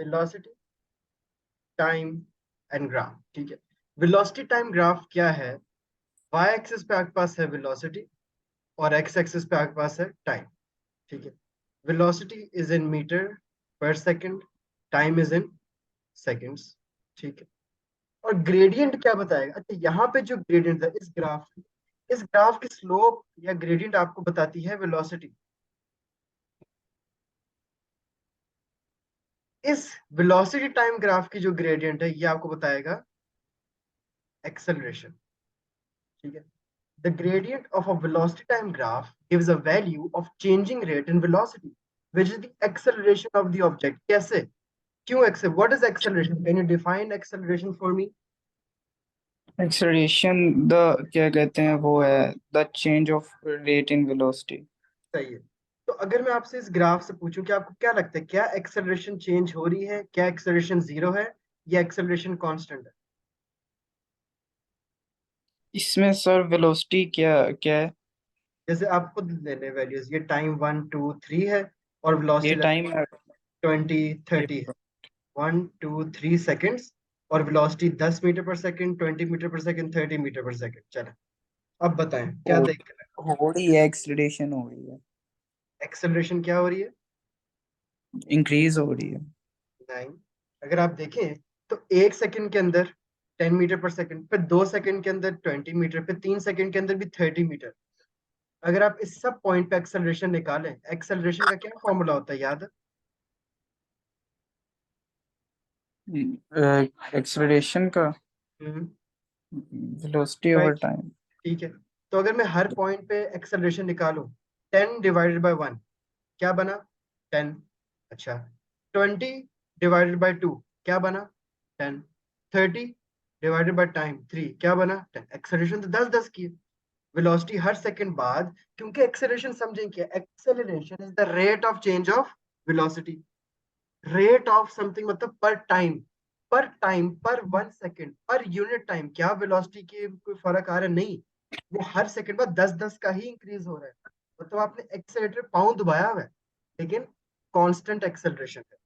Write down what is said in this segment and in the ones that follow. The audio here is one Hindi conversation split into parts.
Velocity time and graph. ठीक है, वेलोसिटी टाइम ग्राफ क्या है? वाई एक्सिस पे आपके पास है वेलोसिटी और एक्स एक्सिस पे आपके पास है टाइम। ठीक है, वेलोसिटी इज इन मीटर पर second, time is in seconds. ठीक है, और ग्रेडियंट क्या बताएगा? अच्छा, यहाँ पे जो ग्रेडियंट है इस ग्राफ की स्लोप या ग्रेडियंट आपको बताती है वेलोसिटी। इस वेलोसिटी टाइम ग्राफ की जो ग्रेडियंट है ये आपको बताएगा एक्सेलरेशन। ठीक है, the gradient of a velocity time graph gives a value of changing rate in velocity, which is the acceleration of the object. कैसे? क्यों accel? What is acceleration? Can you define acceleration for me? Acceleration the क्या कहते हैं वो है the change of rate in velocity. सही है। तो अगर मैं आपसे इस ग्राफ से पूछूं कि आपको क्या लगता है, क्या एक्सेलरेशन चेंज हो रही है, क्या एक्सेलरेशन जीरो है या एक्सेलरेशन कांस्टेंट है? इसमें सर वेलोसिटी क्या क्या है? जैसे आप खुद लेने वैल्यूज, ये टाइम 1 2 3 है और ये वेलोसिटी टाइम है। 20 30 है। 1 2 3 सेकेंड्स और वेलोसिटी 10 मीटर पर सेकेंड, 20 मीटर पर सेकेंड, 30 मीटर पर सेकेंड। चलो, अब बताएं क्या हो देख रहे हो रही है, एक्सीलरेशन हो रही है, हैं? एक्सेलरेशन क्या हो रही है? इंक्रीज हो रही है। नहीं। अगर आप देखें तो 1 सेकंड के अंदर 10 मीटर पर सेकेंड, फिर 2 सेकंड के अंदर 20 मीटर, फिर 3 सेकंड के अंदर भी 30 मीटर। अगर आप इस सब पॉइंट पे एक्सेलरेशन निकालें, एक्सेलरेशन का क्या फॉर्मूला होता है, याद है? एक्सीलरेशन का हम्म। Velocity over right. टाइम। ठीक है, तो अगर मैं हर पॉइंट पे एक्सेलरेशन निकालूं, 10 डिवाइडेड बाय 1 क्या बना? 10। अच्छा, 20 डिवाइडेड बाय 2 क्या बना? 10। 30 डिवाइडेड बाय टाइम 3 क्या बना? 10। एक्सेलरेशन तो 10 10 की है। वेलोसिटी हर सेकंड बाद, क्योंकि एक्सेलरेशन समझें क्या, acceleration is the rate of change of velocity. Rate of something मतलब पर टाइम पर 1 सेकंड पर यूनिट टाइम। क्या वेलोसिटी के कोई फर्क आ रहा है? नहीं, वो हर सेकंड बाद 10 10 का ही इंक्रीज हो रहा है। मतलब आपने एक्सेलरेटर पाँव दबाया हुआ है, लेकिन कांस्टेंट एक्सेलरेशन है।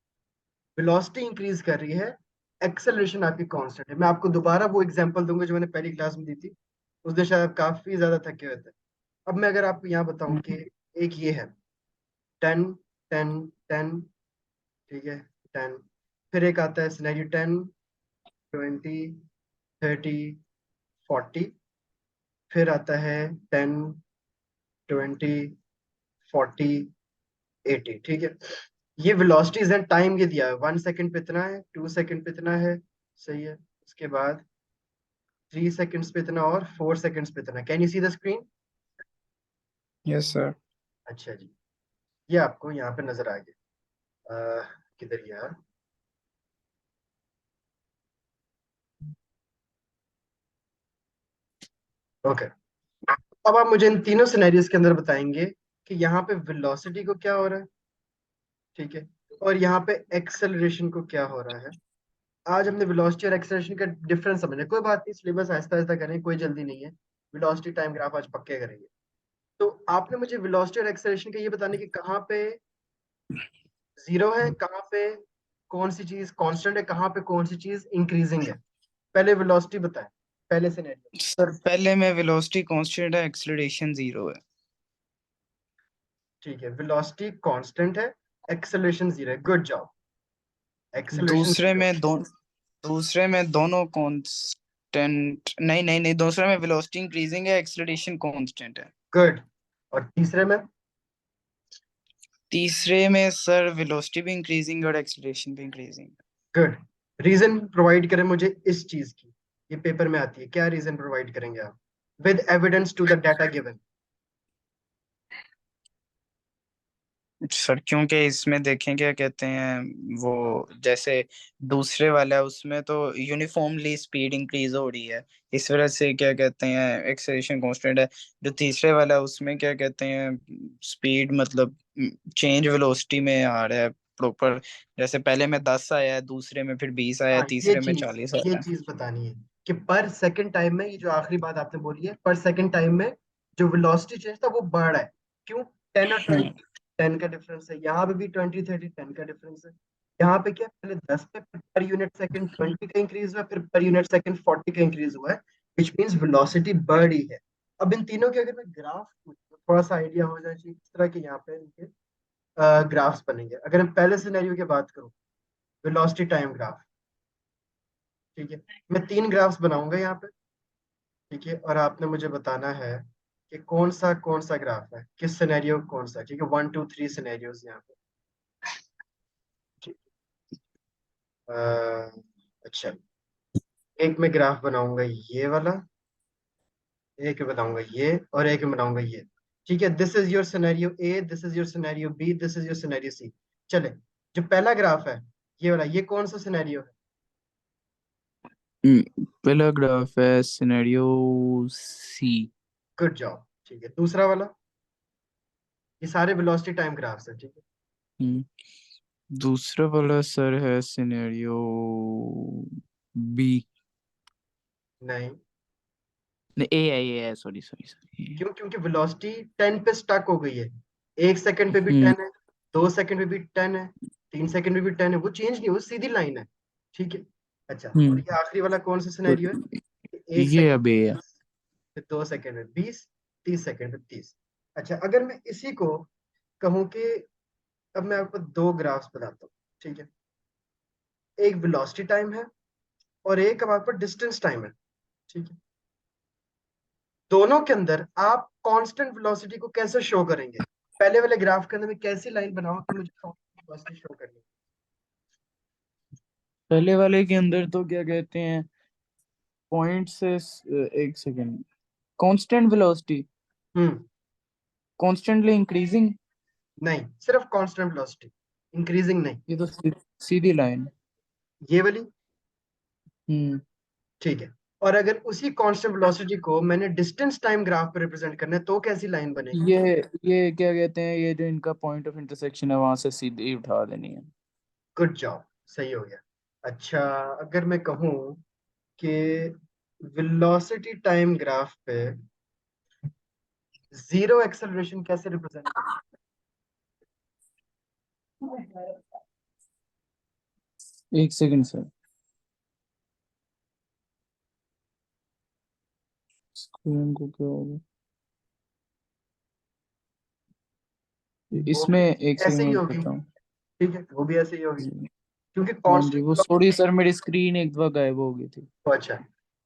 वेलोसिटी इंक्रीज कर रही है, एक्सेलरेशन आपकी कांस्टेंट है। मैं आपको दोबारा वो एग्जांपल दूंगा जो मैंने पहली क्लास में दी थी, उस दिन शायद आप काफी ज्यादा थके हुए थे। अब मैं अगर आपको यहाँ बताऊं कि एक ये है 10 10 10, ठीक है, 10। फिर एक आता है सिनेरियो 10 20 30 40। फिर आता है 10 20 40 80। ठीक है, ये वेलोसिटीज है, टाइम ये दिया है 1 सेकंड पे इतना है, 2 सेकंड पे इतना है, सही है। उसके बाद 3 सेकंड्स पे इतना और 4 सेकंड्स पे इतना। Can you see the screen? Yes sir. अच्छा जी, ये आपको यहाँ पे नजर आ गया। किधर यार? ओके, अब आप मुझे इन तीनों सिनेरियोज के अंदर बताएंगे कि यहाँ पे वेलोसिटी को क्या हो रहा है, ठीक है, और यहाँ पे एक्सेलरेशन को क्या हो रहा है। आज हमने वेलोसिटी और एक्सेलरेशन का डिफरेंस समझना, कोई बात नहीं, सिलेबस आहिस्ता आहिस्ता करें, कोई जल्दी नहीं है। वेलोसिटी टाइम ग्राफ आज पक्के करेंगे। तो आपने मुझे वेलोसिटी और एक्सेलरेशन का ये बताने कि कहाँ पे जीरो है, कहाँ पे कौन सी चीज कांस्टेंट है, कहाँ पे कौन सी चीज इंक्रीजिंग है। पहले वेलोसिटी बताएं, पहले सिनेरियो। सर पहले में वेलोसिटी कांस्टेंट है, एक्सीलरेशन जीरो है। ठीक है, वेलोसिटी कांस्टेंट है, एक्सेलरेशन जीरो है, गुड जॉब। एक्सेलरेशन दूसरे जीरो। में दो दूसरे में दोनों कांस्टेंट, नहीं नहीं नहीं, दूसरे में वेलोसिटी इंक्रीजिंग है, एक्सीलरेशन कांस्टेंट है। गुड। और तीसरे में? तीसरे में सर वेलोसिटी भी इंक्रीजिंग और एक्सीलरेशन भी इंक्रीजिंग। गुड। रीजन प्रोवाइड करें मुझे इस चीज की, ये पेपर में आती है, क्या रीजन प्रोवाइड करेंगे आप with evidence to the data given? Sir क्योंकि इसमें देखें क्या कहते हैं वो, जैसे दूसरे वाला है उसमें तो यूनिफॉर्मली स्पीड इंक्रीज हो रही है, इस वजह से क्या कहते हैं एक्सेलरेशन कांस्टेंट है। जो तीसरे वाला है उसमें क्या कहते हैं स्पीड मतलब चेंज वेलोसिटी में आ रहा है प्रॉपर। जैसे पहले में 10 आया है, दूसरे में फिर 20 आया है, हाँ, तीसरे में 40 ये आया है। चीज बतानी है कि पर सेकंड टाइम में, ये जो आखिरी बात आपने बोली है, पर सेकंड टाइम में जो वेलोसिटी चेंज था वो बढ़ रहा है। क्यों? 10 और 20, हम्म। 10 का डिफरेंस है, यहाँ पे भी 20 30 10 का डिफरेंस है। यहाँ पे क्या पहले 10 पे पर यूनिट सेकंड 20 का इंक्रीज हुआ, फिर पर यूनिट सेकंड 40 का इंक्रीज हुआ है, विच मींस वेलोसिटी बढ़ी है। अब इन तीनों के अगर मैं ग्राफ तो थोड़ा सा आइडिया हो जाए किस तरह के यहाँ पे इनके ग्राफ्स बनेंगे। अगर हम पहले सिनेरियो की बात करूँ, वेलोसिटी टाइम ग्राफ, ठीक है, मैं 3 ग्राफ्स बनाऊंगा यहाँ पे, ठीक है, और आपने मुझे बताना है कि कौन सा ग्राफ है, किस सिनेरियो कौन सा, ठीक है, 1 2 3 सिनेरियोज यहाँ पे, ठीक अच्छा, एक मैं ग्राफ बनाऊंगा ये वाला, एक बनाऊंगा ये, और एक बनाऊंगा ये, ठीक है। This is your scenario A, this is your scenario B, this is your scenario C. चले, जो पहला ग्राफ है ये वाला, ये कौन सा सिनेरियो है? पहला ग्राफ है सिनेरियो सी। गुड जॉब, ठीक है। दूसरा वाला, ये सारे वेलोसिटी टाइम ग्राफ्स है, ठीक है। दूसरा वाला सर है सिनेरियो बी। नहीं, ए सॉरी सॉरी सॉरी। क्यों? क्योंकि वेलोसिटी 10 पे स्टक हो गई है। 1 सेकंड पे भी हम्म 10 है, 2 सेकंड पे भी 10 है, 3 सेकंड पे भी 10 है, वो चेंज नहीं, वो सीधी लाइन है, ठीक है। अच्छा, और हम्म ये आखिरी वाला कौन सा तो सिनेरियो है? एक ये सेकंड अब ए है। फिर 2 सेकंड में 20, 30 सेकंड में 30। अच्छा, अगर मैं इसी को कहूं कि अब मैं आपको दो ग्राफ्स बताता हूँ, ठीक है, एक वेलोसिटी टाइम है और एक अब आपका डिस्टेंस टाइम है, ठीक है। दोनों के अंदर आप कांस्टेंट वेलोसिटी को कैसे शो करेंगे? पहले वाले ग्राफ के अंदर मैं कैसी लाइन बनाऊं कि मुझे कांस्टेंट वेलोसिटी शो करनी है? पहले वाले के अंदर तो क्या कहते हैं, पॉइंट से एक सेकेंड, कांस्टेंट वेलोसिटी हम्म, कॉन्स्टेंटली इंक्रीजिंग। नहीं, सिर्फ कांस्टेंट वेलोसिटी, इंक्रीजिंग नहीं। ये तो सीधी लाइन। ये वाली, हम्म ठीक है। और अगर उसी कांस्टेंट वेलोसिटी को मैंने डिस्टेंस टाइम ग्राफ पर रिप्रेजेंट करना है तो कैसी लाइन बनेगी? ये ये क्या कहते हैं, ये जो इनका पॉइंट ऑफ इंटरसेक्शन है वहां से सीधी उठा देनी है। गुड जॉब, सही हो गया। अच्छा, अगर मैं कहूँ कि वेलोसिटी टाइम ग्राफ पे जीरो एक्सेलरेशन कैसे रिप्रेजेंट करें? एक सेकंड सर, स्क्रीन को क्या होगा वो इसमें, भी एक सेकंड ऐसे ही मैं होगी, बताता हूँ। ठीक है, वो भी ऐसे ही होगी, क्योंकि हाँ जी, कांस्टेंट वो सॉरी सर, मेरी स्क्रीन एक दफा गायब हो गई थी। अच्छा,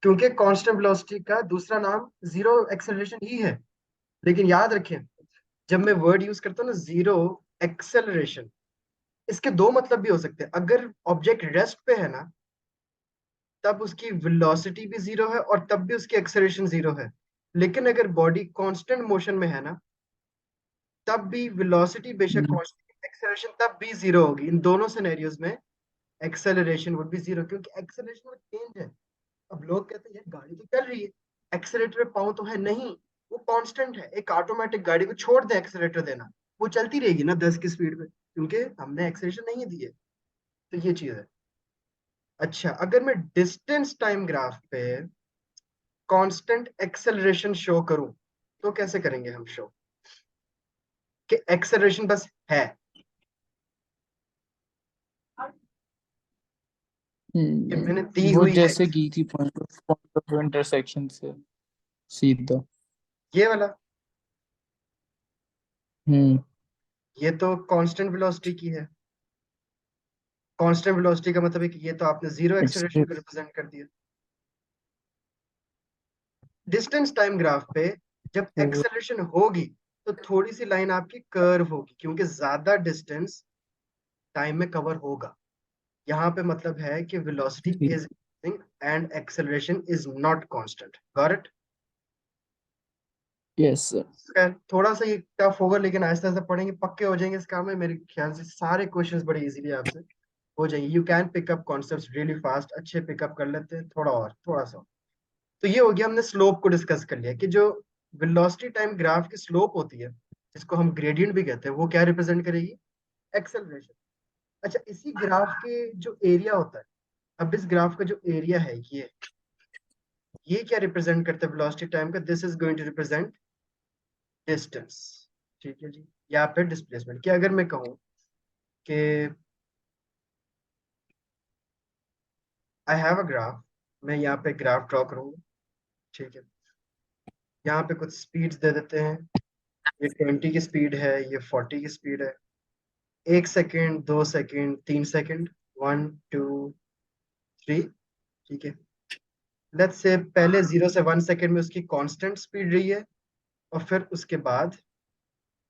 क्योंकि कांस्टेंट वेलोसिटी का दूसरा नाम जीरो एक्सेलरेशन ही है। लेकिन याद रखें, जब मैं वर्ड यूज करता हूँ ना जीरो एक्सेलरेशन, इसके दो मतलब भी हो सकते हैं। अगर ऑब्जेक्ट रेस्ट पे है ना, तब उसकी वेलोसिटी भी जीरो है और तब भी उसकी एक्सेलरेशन जीरो है। लेकिन अगर बॉडी कांस्टेंट मोशन में है ना, तब भी वेलोसिटी बेशक हम्म, कांस्टेंट, एक्सेलरेशन तब भी जीरो होगी। इन दोनों सिनेरियोज में एक्सेलरेशन वुड बी जीरो, क्योंकि एक्सेलरेशन में चेंज है। अब लोग कहते हैं यार गाड़ी तो चल रही है, एक्सेलेरेटर पे पाँव तो है नहीं, वो कांस्टेंट है। एक ऑटोमेटिक गाड़ी को छोड़ दे एक्सेलेरेटर देना, वो चलती रहेगी ना 10 की स्पीड पे, क्योंकि हमने एक्सेलरेशन नहीं दी है। तो ये चीज है। अच्छा, अगर मैं डिस्टेंस टाइम ग्राफ पे कांस्टेंट एक्सेलरेशन शो करूं तो कैसे करेंगे हम शो कि एक्सेलरेशन बस है? ये मैंने दी वो हुई है, जैसे की थी पॉइंट ऑफ इंटरसेक्शन से सीधा। ये वाला, हम्म ये तो कांस्टेंट वेलोसिटी की है। कांस्टेंट वेलोसिटी का मतलब है कि ये तो आपने जीरो एक्सेलरेशन को रिप्रेजेंट कर दिया। डिस्टेंस टाइम ग्राफ पे जब एक्सेलरेशन होगी तो थोड़ी सी लाइन आपकी कर्व होगी, क्योंकि ज्यादा डिस्टेंस टाइम में कवर होगा। यहाँ पे मतलब है कि velocity is and acceleration is not constant. Got it? Yes sir. खैर, थोड़ा सा ये टफ होगा, लेकिन आहिस्ता आहिस्ता पढ़ेंगे पक्के हो जाएंगे इस काम में। मेरे ख्याल से सारे क्वेश्चंस बड़े इजीली आपसे हो जाएंगे। You can pick up concepts really fast, अच्छे पिकअप कर लेते हैं, थोड़ा और थोड़ा सा। तो ये हो गया, हमने स्लोप को डिस्कस कर लिया कि जो वेलोसिटी टाइम ग्राफ की स्लोप होती है, जिसको हम ग्रेडियंट भी कहते हैं, वो क्या रिप्रेजेंट करेगी? एक्सेलरेशन। अच्छा, इसी ग्राफ के जो एरिया होता है, अब इस ग्राफ का जो एरिया है ये क्या रिप्रेजेंट करता है वेलोसिटी टाइम का? This is going to represent distance, ठीक है जी, या फिर डिस्प्लेसमेंट। क्या अगर मैं कहूँ कि आई हैव अ ग्राफ, मैं यहाँ पे ग्राफ ड्रॉ करूंगा, ठीक है। यहाँ पे कुछ स्पीड्स दे देते हैं, ये 20 की स्पीड है, ये 40 की स्पीड है। 1 सेकेंड, 2 सेकेंड, 3 सेकेंड, 1 2 3, ठीक है। लेट्स से पहले 0 से 1 सेकेंड में उसकी कांस्टेंट स्पीड रही है, और फिर उसके बाद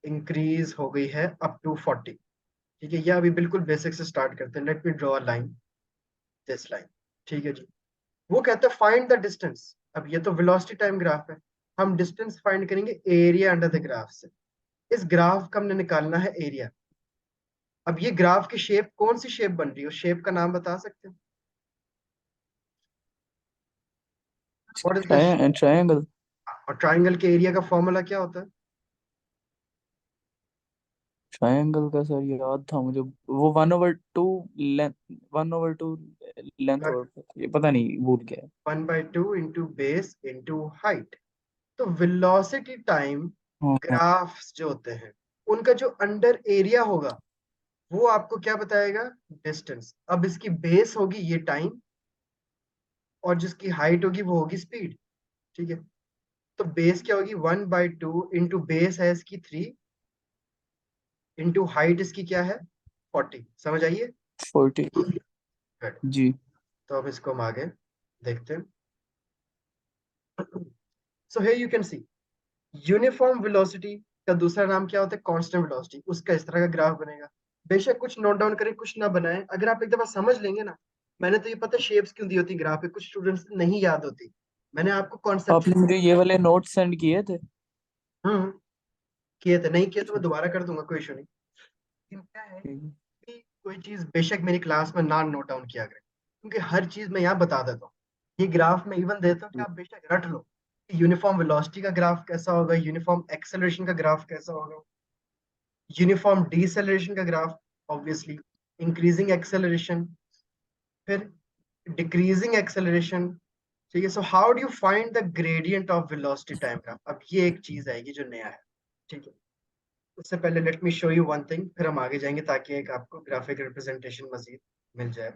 इंक्रीज हो गई है अप टू 40, ठीक है। ये अभी बिल्कुल बेसिक से स्टार्ट करते हैं। Let me draw a line, this line, ठीक है जी। वो कहते हैं फाइंड द डिस्टेंस। अब ये तो वेलोसिटी टाइम ग्राफ है, हम डिस्टेंस फाइंड करेंगे एरिया अंडर द ग्राफ से। इस ग्राफ का हमने निकालना है एरिया। अब ये ग्राफ की शेप कौन सी शेप बन रही है, उस शेप का नाम बता सकते हैं? What is the, triangle. और ट्राइंगल के एरिया का फॉर्मूला क्या होता है? ट्रायंगल का सर याद था मुझे, वो 1/2 लेंथ, 1/2 लेंथ, और ये पता नहीं भूल गया। 1/2 इंटू बेस इंटू हाइट। तो वेलोसिटी टाइम हाँ। ग्राफ्स जो होते हैं, उनका जो अंडर एरिया होगा वो आपको क्या बताएगा? डिस्टेंस। अब इसकी बेस होगी ये टाइम, और जिसकी हाइट होगी वो होगी स्पीड, ठीक है। तो बेस क्या होगी? 1/2 इंटू बेस है इसकी 3, इंटू हाइट इसकी क्या है? 40। समझ आइए? 40। गुड। जी। तो अब इसको हम आगे देखते हैं। So here you can see uniform velocity का दूसरा नाम क्या होता है? Constant velocity. उसका इस तरह का ग्राफ बनेगा। बेशक कुछ नोट डाउन करें, कुछ ना बनाएं, अगर आप एक दफा समझ लेंगे ना। मैंने तो ये पता शेप्स क्यों दी होती ग्राफ पे, कुछ स्टूडेंट्स नहीं याद होती। मैंने आपको आपने कॉन्सेप्चुअल मुझे ये वाले नोट सेंड किए थे। हम्म किए थे, नहीं किए तो मैं ठीक दोबारा कर दूंगा, कोई इशू नहीं। लेकिन क्या है है। कि कोई चीज बेशक मेरी क्लास में ना नोट डाउन किया करें, क्योंकि हर चीज मैं यहाँ बता देता हूँ। ये ग्राफ मैं इवन देता हूँ कि आप बेशक रट लो कि यूनिफॉर्म वेलोसिटी का ग्राफ कैसा होगा, यूनिफॉर्म एक्सेलरेशन का ग्राफ कैसा होगा, यूनिफॉर्म डिसेलरेशन का ग्राफ, ऑब्वियसली इंक्रीजिंग एक्सेलरेशन, फिर डिक्रीजिंग एक्सेलरेशन, ठीक है। So how do you find the gradient of velocity time graph? अब ये एक चीज आएगी जो नया है, ठीक है। उससे पहले let me show you one thing, फिर हम आगे जाएंगे ताकि एक आपको ग्राफिक रिप्रेजेंटेशन मजीद मिल जाए।